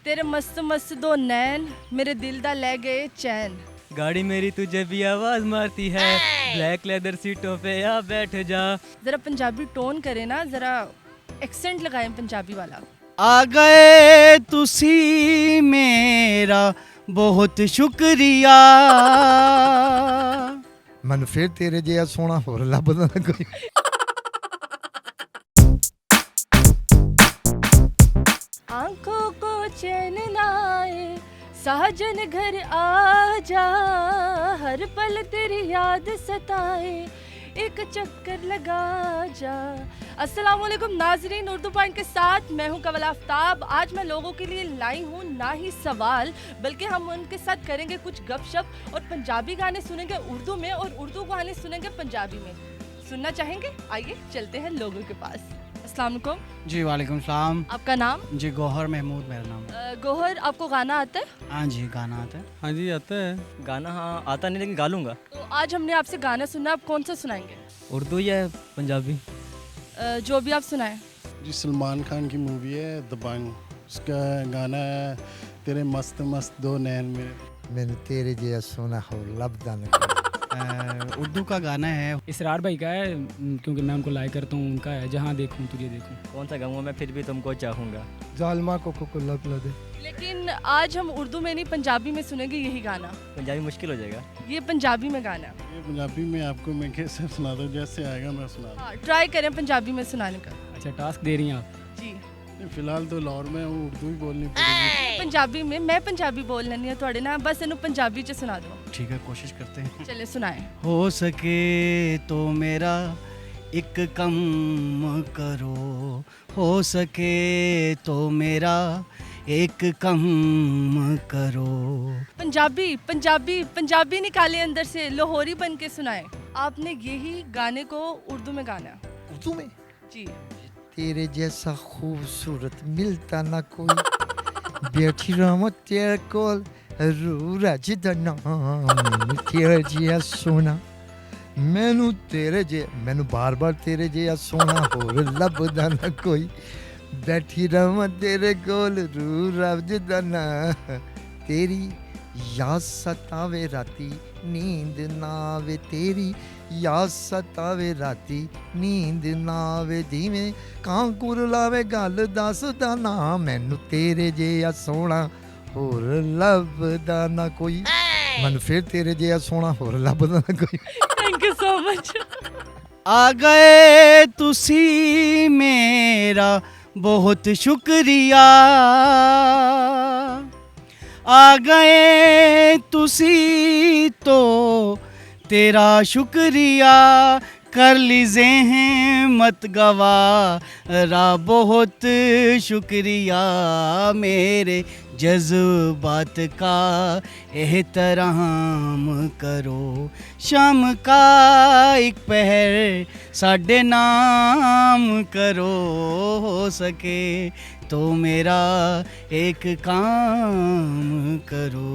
तेरे मस्त मस्त दो नैन मेरे दिल दा ले गए चैन। गाड़ी मेरी तुझे भी आवाज मारती है, ब्लैक लेदर सीटों पे आ बैठ जा। ज़रा पंजाबी टोन करे ना, ज़रा एक्सेंट लगाएं पंजाबी वाला। आ गए तुसी मेरा बहुत शुक्रिया। मन फिर तेरे जिहा सोना होर लभदा ना कोई। आंखों को चैन ना आए साजन घर आ जा, हर पल तेरी याद सताए एक चक्कर लगा जा। अस्सलाम वालेकुम नाजरीन, उर्दू पॉइंट के साथ मैं हूं कवल आफ्ताब। आज मैं लोगों के लिए लाई हूं ना ही सवाल, बल्कि हम उनके साथ करेंगे कुछ गपशप और पंजाबी गाने सुनेंगे उर्दू में और उर्दू गाने सुनेंगे पंजाबी में। सुनना चाहेंगे? आइए चलते हैं लोगों के पास। अस्सलाम वालेकुम। जी वालेकुम सलाम। आपका नाम? जी गौहर महमूद मेरा नाम। गोहर, आपको गाना आता है? हाँ जी गाना आता है। हाँ जी आता है गाना। हाँ आता नहीं लेकिन गा लूँगा। तो आज हमने आपसे गाना सुना, आप कौन सा सुनाएंगे? उर्दू या पंजाबी? जो भी आप सुनाएं। जी सलमान खान की मूवी है दबंग, उसका गाना है तेरे मस्त मस्त दो नैन मेरे। मैंने तेरे जिहा सोना होर लभदा ना कोई। उर्दू का गाना है। इसरार भाई का है, क्योंकि मैं उनको लाइक करता हूँ। उनका है जहाँ देखूँ तुझे देखूँ। कौन सा गाऊँगा मैं फिर भी तुमको चाहूँगा। जालमा को लग दे। लेकिन आज हम उर्दू में नहीं पंजाबी में सुनेंगे यही गाना। पंजाबी मुश्किल हो जाएगा। ये पंजाबी में गाना है। ये पंजाबी में आपको मैं कैसे सुना दूँ, जैसे आएगा मैं सुना दूँ। हाँ, ट्राई करें पंजाबी में सुनाने का। अच्छा टास्क दे रही हैं आप? जी फिलहाल तो लाहौर में हूँ, उर्दू ही बोलनी पड़ेगी। पंजाबी में, मैं पंजाबी बोल लैनी हूँ थोड़े ना, बस इन्हू पंजाबी च सुना दो। ठीक है कोशिश करते हैं। चले सुनाएं। हो सके तो मेरा एक कम करो, हो सके तो मेरा एक कम करो। पंजाबी पंजाबी पंजाबी निकाले अंदर से, लाहौरी बन के सुनाएं। आपने यही गाने को उर्दू में गाना है। उर्दू में जी तेरे जैसा खूबसूरत मिलता ना कोई, बैठी रहो तेरे कोल रूरा जिदा नाम तेरे जिहा सोना। मैनू तेरे जे मैनू बार बार तेरे जिहा सोना होर लभदा ना कोई, बैठी रहो तेरे कोल रूरा जिदा ना। तेरी याद सतावे राती नींद ना आवे, तेरी याद सतावे राती नींद ना आवे, जिवें कांकुर लावे गल दसदा ना, मैनू तेरे जिहा सोना होर लभदा ना कोई। मन फिर तेरे जिहा सोना होर लभदा ना कोई। Thank you so much. आ गए तुसी मेरा बहुत शुक्रिया। आ गए तुसी तो तेरा शुक्रिया, कर लीजे हैं मत गवारा बहुत शुक्रिया, मेरे जज्बात का एहतराम करो। शाम का एक पहर साढ़े नाम करो, हो सके तो मेरा एक काम करो।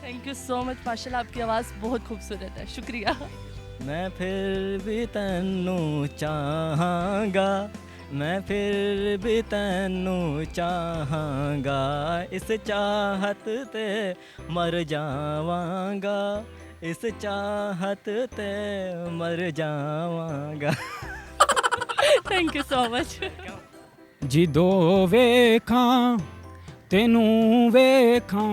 थैंक यू सो मच, माशाल्लाह आपकी आवाज़ बहुत खूबसूरत है, शुक्रिया। मैं फिर भी तैनू चाहांगा, मैं फिर भी तैनू चाहांगा, इस चाहत ते मर जावांगा, इस चाहत ते मर जावांगा। Thank you so much. जिदो वेखां तेनू वेखां,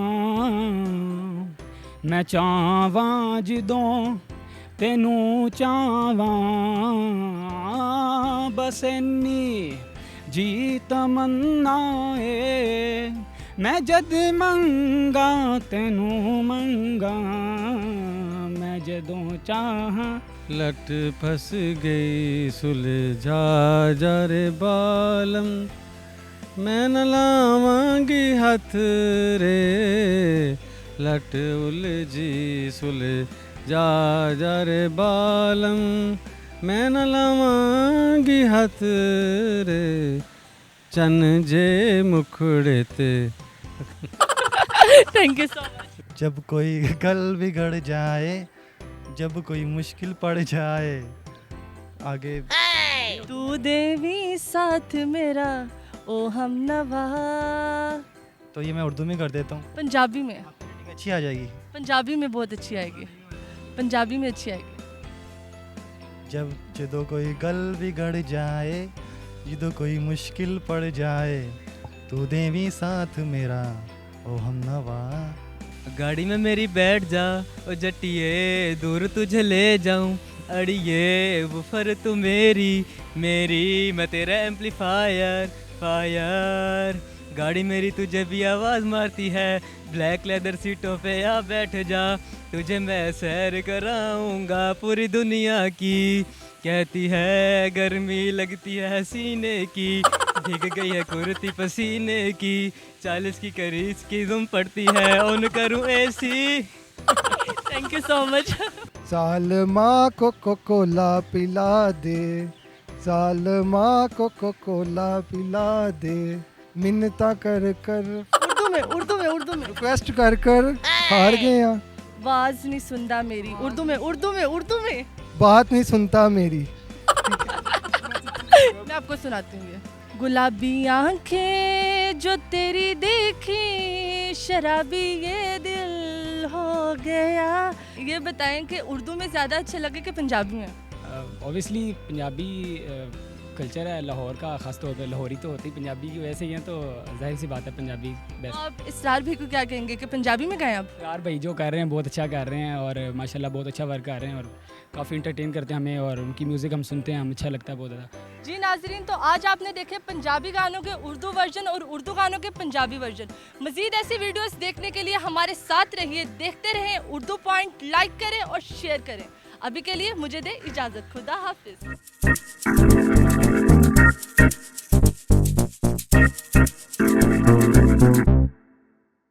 मैं चाहवां जिदों तेनू चाहवां, बस इन्नी जी तमन्ना है, मैं जद मंगा तेनू मंगा, मैं जदों चाहां। लट फंस गई सुलझा जा रे बालम, मैं न लावांगी हाथ रे, लट उलझी सुलझा जा रे बालम, मैं न लावांगी हाथ रे, चन जे मुखड़े ते। Thank you so much. जब कोई गल बिगड़ जाए, जब कोई मुश्किल पड़ जाए, आगे तू देवी साथ मेरा ओ हम नवा, तो ये मैं उर्दू में कर देता हूँ, पंजाबी में, आपकी रेटिंग अच्छी आ जाएगी। पंजाबी में बहुत अच्छी आएगी, पंजाबी में अच्छी आएगी। जब जदों कोई गल बिगड़ जाए, जदों कोई मुश्किल पड़ जाए, तू देवी साथ मेरा ओ हमनवा। गाड़ी में मेरी बैठ जा ओ जट्टिए, दूर तुझे ले जाऊं अड़िए, वुफर तू मेरी मेरी, मैं तेरा एम्पलीफायर फायर। गाड़ी मेरी तुझे भी आवाज़ मारती है, ब्लैक लेदर सीटों पे आ बैठ जा, तुझे मैं सैर कराऊंगा पूरी दुनिया की। कहती है गर्मी लगती है सीने की, भीग गई है कुर्ती पसीने की, 40 की करीज की जुम पड़ती है, ऑन करूं AC. Thank you so much. सालमा कोको कोला पिला दे, सालमा कोको कोला पिला दे, मिन्नता कर कर, उर्दू में, उर्दू में, उर्दू में। रिक्वेस्ट कर कर हार गए हैं, आवाज नहीं सुनता मेरी, उर्दू में, उर्दू में, उर्दू में। बात नहीं सुनता मेरी। मैं आपको सुनाती हूँ ये। गुलाबी आंखें जो तेरी देखी, शराबी ये दिल हो गया। ये बताएं कि उर्दू में ज़्यादा अच्छा लगे कि पंजाबी में? ऑब्वियसली पंजाबी कल्चर है लाहौर का, ख़ास तौर पर लाहौरी तो होती पंजाबी की वजह से ही है, तो जाहिर सी बात है पंजाबी बेस्ट। आप इसरार भाई को क्या कहेंगे कि पंजाबी में गाएं आप? यार भाई जो कर रहे हैं बहुत अच्छा कर रहे हैं, और माशाल्लाह बहुत अच्छा वर्क कर रहे हैं, और काफ़ी इंटरटेन करते हैं हमें, और उनकी म्यूज़िक हम सुनते हैं, हमें अच्छा लगता है बहुत ज़्यादा। जी नाजरीन, तो आज आपने देखे पंजाबी गानों के उर्दू वर्जन और उर्दू गानों के पंजाबी वर्जन। मज़ीद ऐसी वीडियोस देखने के लिए हमारे साथ रहिए, देखते रहें उर्दू पॉइंट, लाइक करें और शेयर करें। अभी के लिए मुझे दे इजाज़त, खुदा हाफिज़।